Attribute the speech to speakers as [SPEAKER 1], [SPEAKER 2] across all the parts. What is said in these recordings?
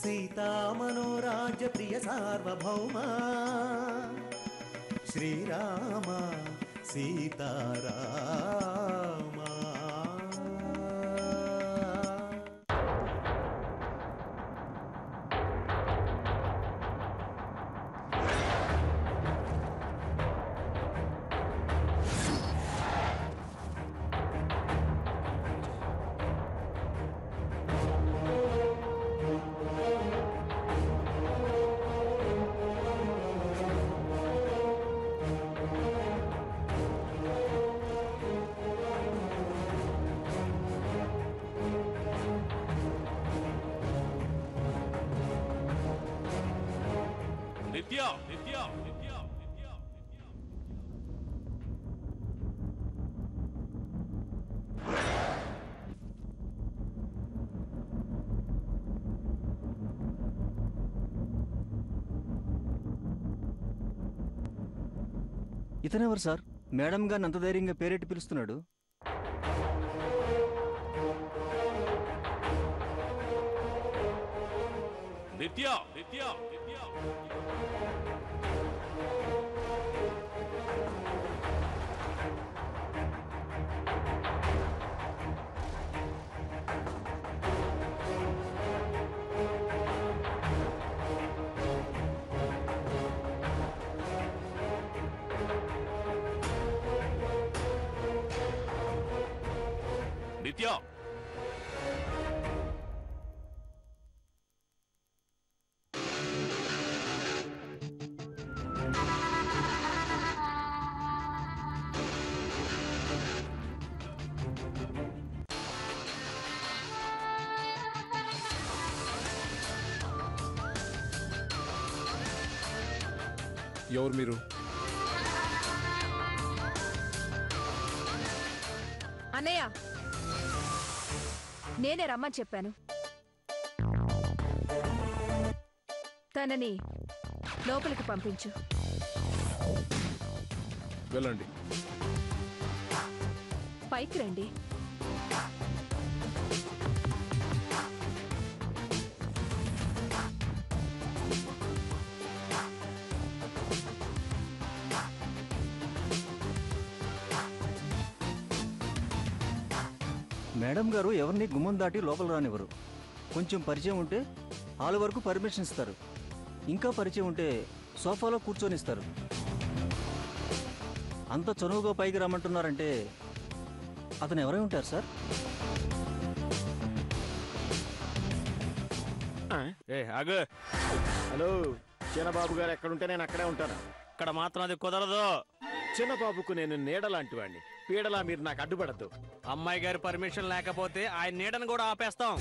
[SPEAKER 1] सीतामनोराज्य प्रिय सार्वभौमा Shriram Sitarama.
[SPEAKER 2] ఇతనెవరు sir? Madam గారిని అంత ధైర్యంగా పేరెట్టి పిలుస్తున్నాడు.
[SPEAKER 3] నిత్య నిత్య నిత్య
[SPEAKER 4] ఎవరు మీరు?
[SPEAKER 5] అన్నయ్య, నేనే రమ్మని చెప్పాను. తనని లోపలికి పంపించు.
[SPEAKER 4] వెళ్ళండి.
[SPEAKER 5] పైకి రండి.
[SPEAKER 2] మేడం గారు ఎవరిని గుమ్మం దాటి లోపల రానివ్వరు. కొంచెం పరిచయం ఉంటే హాల్ వరకు పర్మిషన్ ఇస్తారు. ఇంకా పరిచయం ఉంటే సోఫాలో కూర్చొనిస్తారు. అంత చనువుగా పైకి రమ్మంటున్నారంటే అతను ఎవరై ఉంటారు సార్?
[SPEAKER 6] హలో, చిన్నబాబు గారు ఎక్కడుంటే నేను అక్కడే ఉంటాను.
[SPEAKER 3] ఇక్కడ మాత్రం అది కుదరదు.
[SPEAKER 6] చిన్నబాబుకు నేను నీడలాంటి వాడిని. పీడలా మీరు నాకు అడ్డుపడద్దు.
[SPEAKER 3] అమ్మాయి గారి పర్మిషన్ లేకపోతే ఆయన నీడను కూడా ఆపేస్తాం.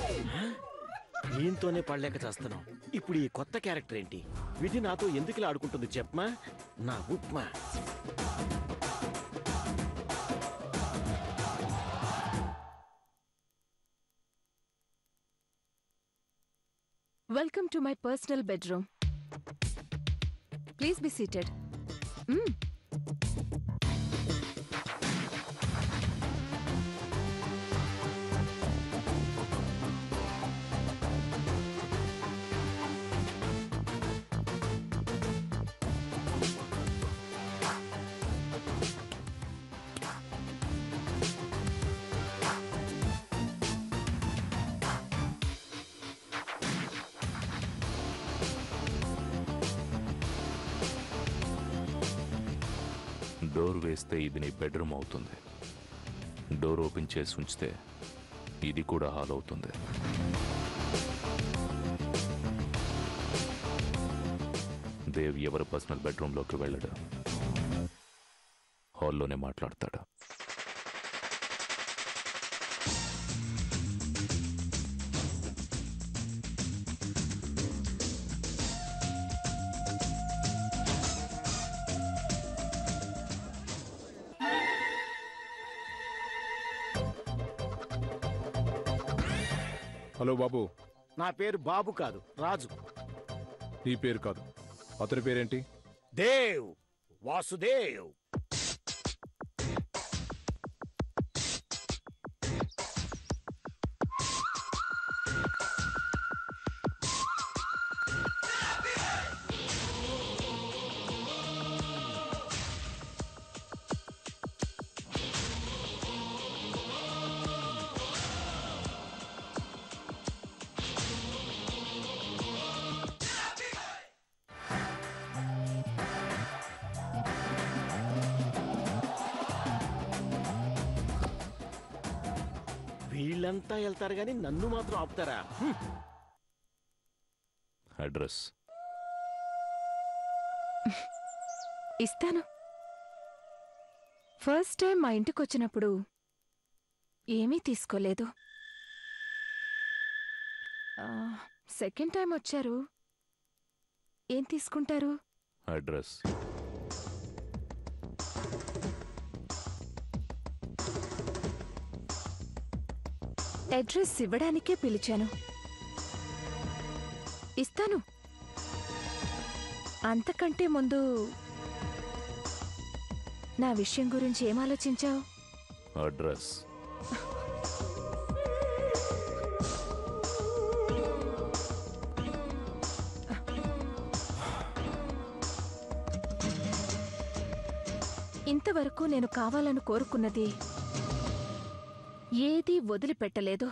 [SPEAKER 6] దీంతోనే పడలేక చేస్తున్నాం. ఇప్పుడు ఈ కొత్త క్యారెక్టర్ ఏంటి? విధి నాతో ఎందుకులా ఆడుకుంటుంది చెప్పమా? నా upma.
[SPEAKER 5] Welcome to my personal bedroom. Please be seated.
[SPEAKER 3] Door వేస్తే ఇది నీ బెడ్రూమ్ అవుతుంది. డోర్ ఓపెన్ చేసి ఉంచితే ఇది కూడా హాల్ అవుతుంది. దేవ్ ఎవరి పర్సనల్ బెడ్రూమ్లోకి వెళ్ళడు, హాల్లోనే మాట్లాడతాడు.
[SPEAKER 4] హలో బాబు.
[SPEAKER 6] నా పేరు బాబు కాదు, రాజు.
[SPEAKER 4] నీ పేరు కాదు, అతని పేరేంటి?
[SPEAKER 6] దేవ్, వాసుదేవ్. ఊళ్ళంతా వెళ్తారు గాని నన్ను మాత్రం ఆపుతారా?
[SPEAKER 3] అడ్రస్
[SPEAKER 5] ఇస్తాను. ఫస్ట్ టైం మా ఇంటికి వచ్చినప్పుడు ఏమీ తీసుకోలేదు. సెకండ్ టైం వచ్చారు, ఏం తీసుకుంటారు?
[SPEAKER 3] అడ్రస్
[SPEAKER 5] అడ్రస్ ఇవ్వడానికే పిలిచాను. ఇస్తాను. అంతకంటే ముందు నా విషయం గురించి ఏం ఆలోచించావు?
[SPEAKER 3] అడ్రస్
[SPEAKER 5] ఇంతవరకు నేను కావాలని కోరుకున్నది ఏదీ వదిలిపెట్టలేదు,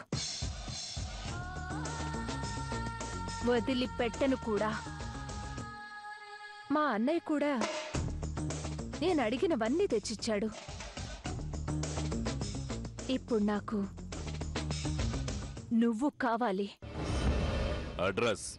[SPEAKER 5] వదిలిపెట్టను కూడా. మా అన్నయ్య కూడా నేను అడిగినవన్నీ తెచ్చిచ్చాడు. ఇప్పుడు నాకు నువ్వు కావాలి.
[SPEAKER 3] అడ్రస్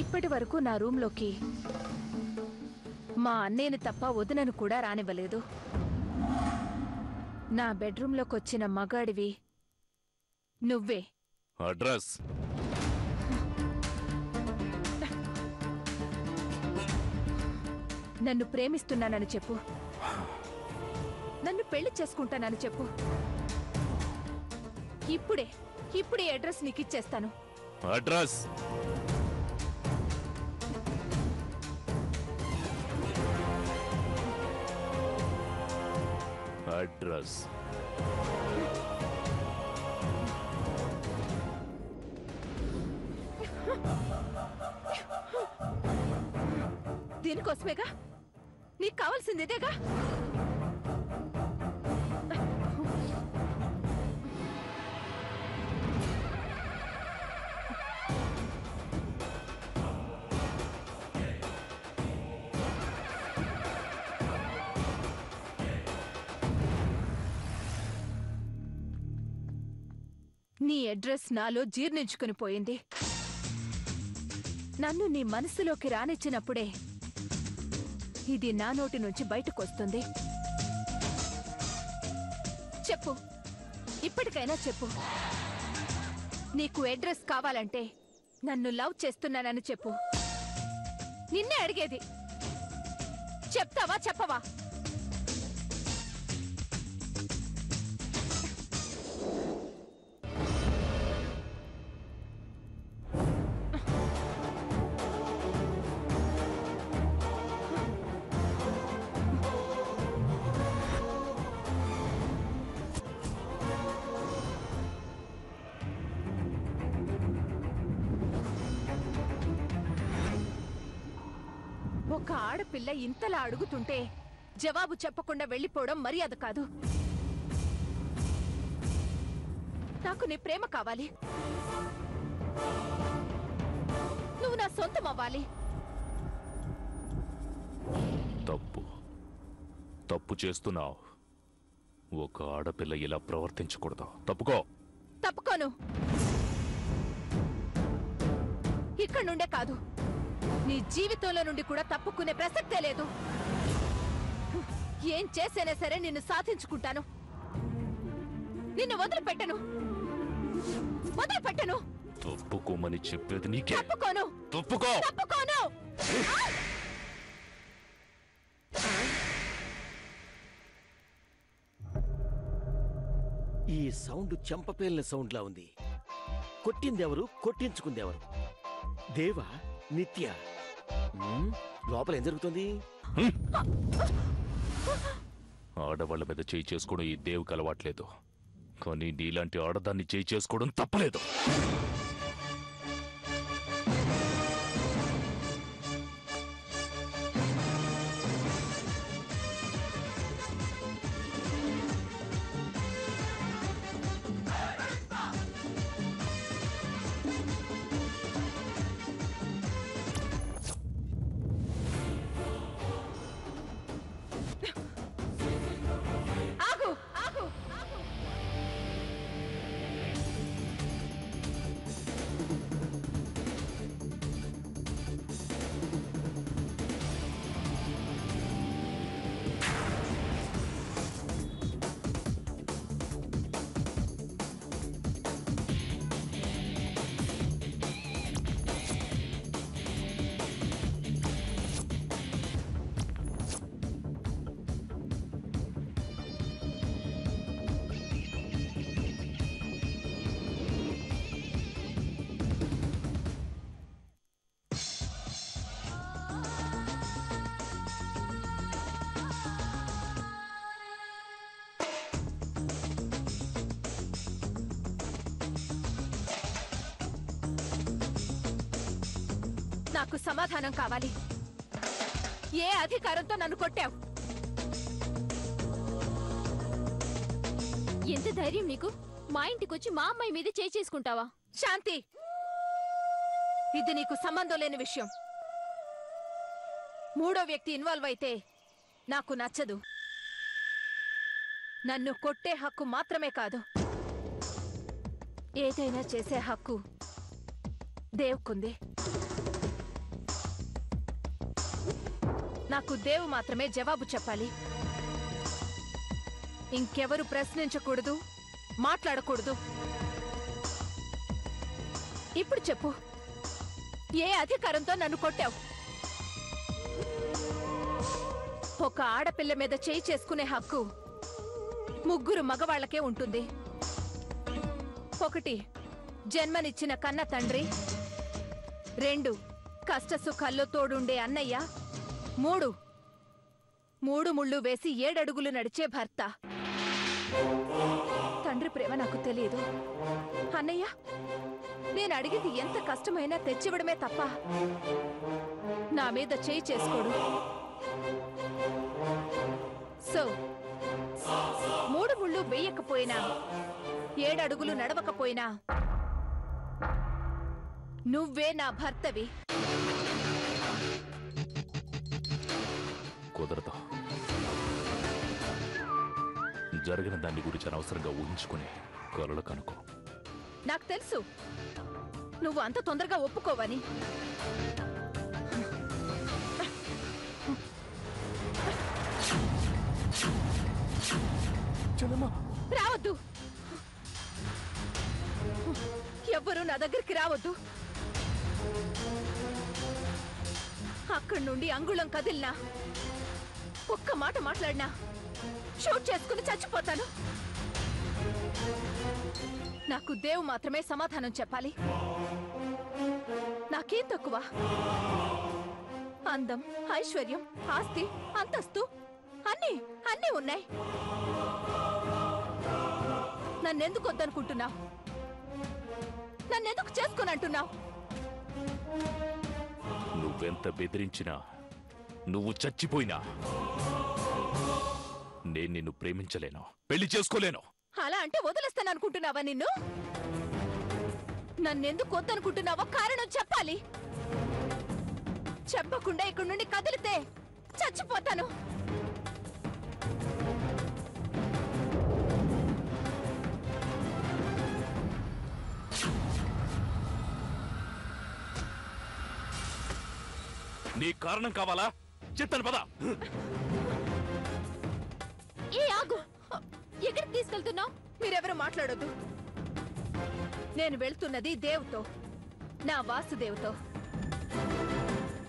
[SPEAKER 5] ఇప్పటి వరకు నా రూంలోకి మా అన్నయ్యను తప్ప వదినను కూడా రానివ్వలేదు. నా బెడ్రూంలోకి వచ్చిన మగాడివి నువ్వే.
[SPEAKER 3] అడ్రస్
[SPEAKER 5] నన్ను ప్రేమిస్తున్నానని చెప్పు, నన్ను పెళ్లి చేసుకుంటానని చెప్పు. ఇప్పుడే అడ్రస్ నీకిచ్చేస్తాను.
[SPEAKER 3] అడ్రస్ అడ్రస్
[SPEAKER 5] దీనికోసమేగా నీకు కావాల్సింది ఇదేగా. నీ అడ్రస్ నాలో జీర్ణించుకుని పోయింది. నన్ను నీ మనసులోకి రానిచ్చినప్పుడే ఇది నా నోటి నుంచి బయటకొస్తుంది. చెప్పు, ఇప్పటికైనా చెప్పు. నీకు అడ్రస్ కావాలంటే నన్ను లవ్ చేస్తున్నానని చెప్పు. నిన్నే అడిగేది. చెప్తావా చెప్పవా? ఒక ఆడపిల్ల ఇంతలా అడుగుతుంటే జవాబు చెప్పకుండా వెళ్ళిపోవడం మర్యాద కాదు. నాకు నీ ప్రేమ కావాలి. నువ్వు నా సొంతం అవ్వాలి.
[SPEAKER 3] తప్పు చేస్తున్నావు. ఒక ఆడపిల్ల ఇలా ప్రవర్తించకూడదు. తప్పుకో.
[SPEAKER 5] తప్పుకోను. ఇక్కడ నుండే కాదు, నీ జీవితంలో నుండి కూడా తప్పుకునే ప్రసక్తే లేదు. ఏం చేసైనా సరే నిన్ను సాధించుకుంటాను. నిన్ను వదిలిపెట్టను.
[SPEAKER 3] తప్పుకోమని చెప్పేది నీకే.
[SPEAKER 5] తప్పుకోను.
[SPEAKER 3] తప్పుకో.
[SPEAKER 5] తప్పుకోను.
[SPEAKER 6] ఈ సౌండ్ చెంపపేలిన సౌండ్లా ఉంది. కొట్టిందెవరు, కొట్టించుకుందెవరు? దేవా, నిత్య? లోపల ఏం జరుగుతుంది?
[SPEAKER 3] ఆడవాళ్ల మీద చేయి చేసుకోవడం ఈ దేవుకి అలవాట్లేదు, కానీ నీలాంటి ఆడదాన్ని చేయి చేసుకోవడం తప్పలేదు.
[SPEAKER 5] నాకు సమాధానం కావాలి. ఏ అధికారంతో నన్ను కొట్టావు?
[SPEAKER 7] ఎంత ధైర్యం నీకు? మా ఇంటికొచ్చి మా అమ్మాయి మీద చేసుకుంటావా?
[SPEAKER 5] శాంతి, ఇది నీకు సంబంధం లేని విషయం. మూడో వ్యక్తి ఇన్వాల్వ్ అయితే నాకు నచ్చదు. నన్ను కొట్టే హక్కు మాత్రమే కాదు, ఏదైనా చేసే హక్కు దేవుకుంది. నాకు దేవు మాత్రమే జవాబు చెప్పాలి. ఇంకెవరు ప్రశ్నించకూడదు, మాట్లాడకూడదు. ఇప్పుడు చెప్పు, ఏ అధికారంతో నన్ను కొట్టావు? ఒక ఆడపిల్ల మీద చేయి చేసుకునే హక్కు ముగ్గురు మగవాళ్లకే ఉంటుంది. ఒకటి, జన్మనిచ్చిన కన్న తండ్రి. 2, కష్టసుఖాల్లో తోడుండే అన్నయ్య. 3, 3 ముళ్ళు వేసి 7 అడుగులు నడిచే భర్త. తండ్రి ప్రేమ నాకు తెలియదు. అన్నయ్య, నేను అడిగింది ఎంత కష్టమైనా తెచ్చివ్వడమే తప్ప నా మీద చేయి చేసుకోడు. సో 3 ముళ్ళు వేయకపోయినా, 7 అడుగులు నడవకపోయినా నువ్వే నా భర్తవి.
[SPEAKER 3] కుదరదు. జరిగిన దాన్ని గురించి అనవసరంగా ఊహించుకుని కలలు కనుకో.
[SPEAKER 5] నాకు తెలుసు నువ్వు అంత తొందరగా ఒప్పుకోవని. రావద్దు, ఎవ్వరూ నా దగ్గరికి రావద్దు. అక్కడి నుండి అంగుళం కదిలినా, ఒక్క మాట మాట్లాడినా షూట్ చేసుకుని చచ్చిపోతాను. నాకు దేవు మాత్రమే సమాధానం చెప్పాలి. నాకేం తక్కువ? అందం, ఐశ్వర్యం, ఆస్తి, అంతస్తు అన్నీ అన్నీ ఉన్నాయి. నన్నెందుకు వద్దనుకుంటున్నావు? నన్నెందుకు చేసుకోనంటున్నావు?
[SPEAKER 3] నువ్వెంత బెదిరించినా, నువ్వు చచ్చిపోయినా నేను నిన్ను ప్రేమించలేను, పెళ్లి చేసుకోలేను.
[SPEAKER 5] అలా అంటే వదిలేస్తాననుకుంటున్నావా? నిన్ను నన్నెందుకు వద్దనుకుంటున్నావో కారణం చెప్పాలి. చెప్పకుండా ఇక్కడి నుండి కదిలితే చచ్చిపోతాను.
[SPEAKER 3] నీ కారణం కావాలా? చెప్తాను పద.
[SPEAKER 7] ఏ ఆగు, ఎక్కడికి తీసుకెళ్తున్నావు?
[SPEAKER 5] మీరెవరు మాట్లాడొద్దు. నేను వెళ్తున్నది దేవుతో, నా వాసుదేవుతో.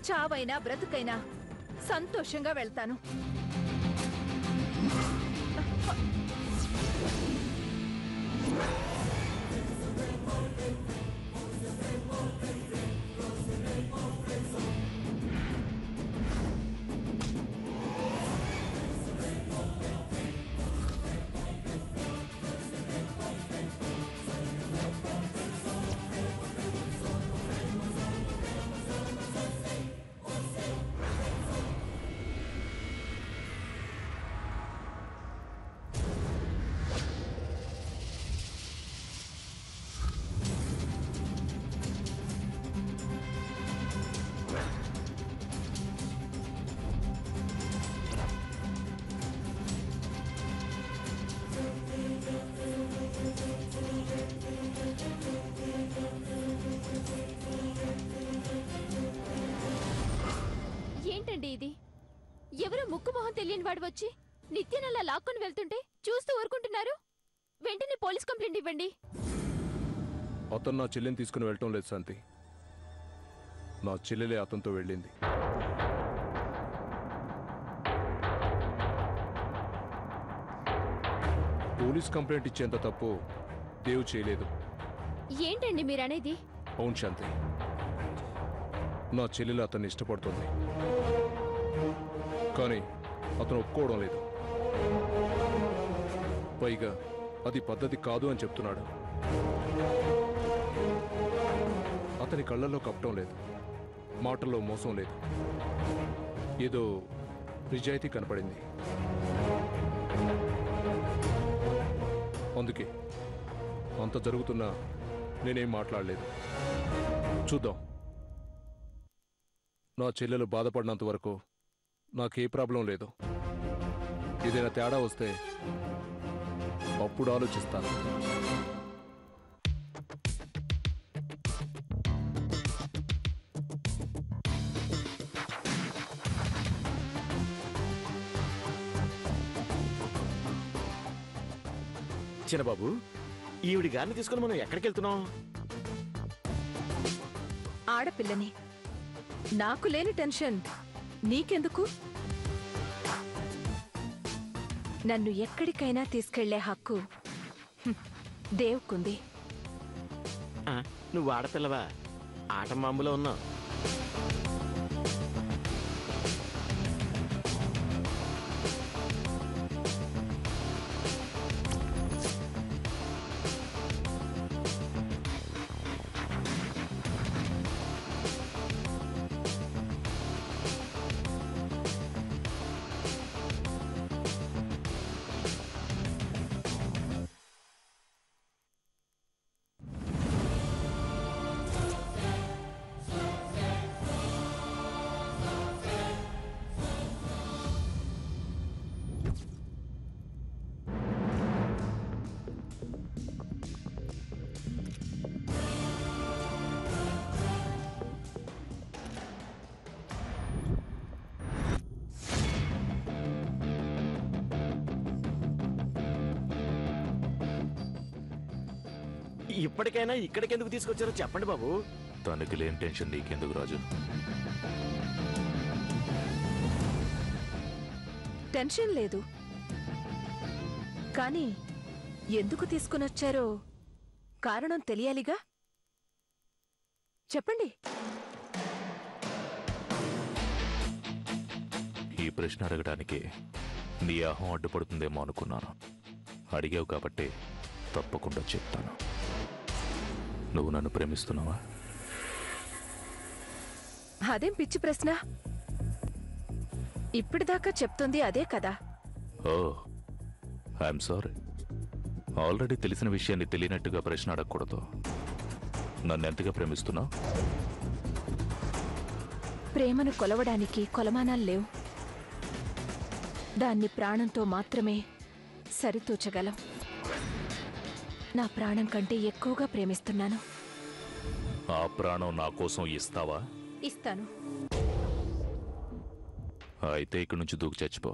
[SPEAKER 5] చావైనా బ్రతుకైనా సంతోషంగా వెళ్తాను.
[SPEAKER 7] ఏంటండి ఇది? ఎవరో ముక్కు మొహం తెలియని వాడు వచ్చి నిత్యనల్లా లాక్కొని వెళ్తుంటే చూస్తూ ఊరుకుంటున్నారు. వెంటనే పోలీస్ కంప్లైంట్ ఇవ్వండి.
[SPEAKER 4] అతను నా చెల్లెని తీసుకుని వెళ్ళటం లేదు శాంతి. నా చెల్లెలే అతనితో వెళ్ళింది. పోలీస్ కంప్లైంట్ ఇచ్చేంత తప్పు దేవు చేయలేదు.
[SPEAKER 7] ఏంటండి మీరనేది?
[SPEAKER 4] అవును శాంతి, నా చెల్లెలు అతన్ని ఇష్టపడుతుంది, కానీ అతను ఒప్పుకోవడం లేదు. పైగా అది పద్ధతి కాదు అని చెప్తున్నాడు. అతని కళ్ళల్లో కప్పటం లేదు. మాటల్లో మోసం లేదు, ఏదో నిజాయితీ కనపడింది. అందుకే అంత జరుగుతున్నా నేనేం మాట్లాడలేదు. చూద్దాం. నా చెల్లెలు బాధపడినంత వరకు నాకే ప్రాబ్లం లేదు. ఏదైనా తేడా వస్తే అప్పుడు ఆలోచిస్తాను.
[SPEAKER 6] చిన్నబాబు, ఈవిడి గారిని తీసుకుని మనం ఎక్కడికి వెళ్తున్నాం?
[SPEAKER 5] ఆడపిల్లని నాకు లేని టెన్షన్ నీకెందుకు? నన్ను ఎక్కడికైనా తీసుకెళ్లే హక్కు దేవుకుంది.
[SPEAKER 6] నువ్వు ఆడపిల్లవా? ఆట మాంబులో ఉన్నావు. ఇప్పటికైనా ఇక్కడికి ఎందుకు తీసుకొచ్చారో చెప్పండి బాబు.
[SPEAKER 3] తనకి లేని టెన్షన్ నీకెందుకు రాజు?
[SPEAKER 5] టెన్షన్ లేదు, కానీ ఎందుకు తీసుకునొచ్చారో కారణం తెలియాలిగా. చెప్పండి.
[SPEAKER 3] ఈ ప్రశ్న అడగడానికి నీ అహం అడ్డుపడుతుందేమో అనుకున్నాను. అడిగావు కాబట్టి తప్పకుండా చెప్తాను. నువ్వు నన్ను ప్రేమిస్తున్నావా?
[SPEAKER 5] అదేం పిచ్చి ప్రశ్న. ఇప్పటిదాకా చెప్తుంది అదే కదా.
[SPEAKER 3] ఓ, ఐఎమ్ సారీ. ఆల్రెడీ తెలిసిన విషయాన్ని తెలియనట్టుగా ప్రశ్న అడగకూడదు. నన్ను ఎంతగా ప్రేమిస్తున్నావు?
[SPEAKER 5] ప్రేమను కొలవడానికి కొలమానాలు లేవు. దాన్ని ప్రాణంతో మాత్రమే సరితూచగలం. నా ప్రాణం కంటే ఎక్కువగా ప్రేమిస్తున్నాను.
[SPEAKER 3] ఆ ప్రాణం నా కోసం ఇస్తావా?
[SPEAKER 5] ఇస్తాను.
[SPEAKER 3] అయితే ఇక్కడి నుంచి దూకి చచ్చిపో.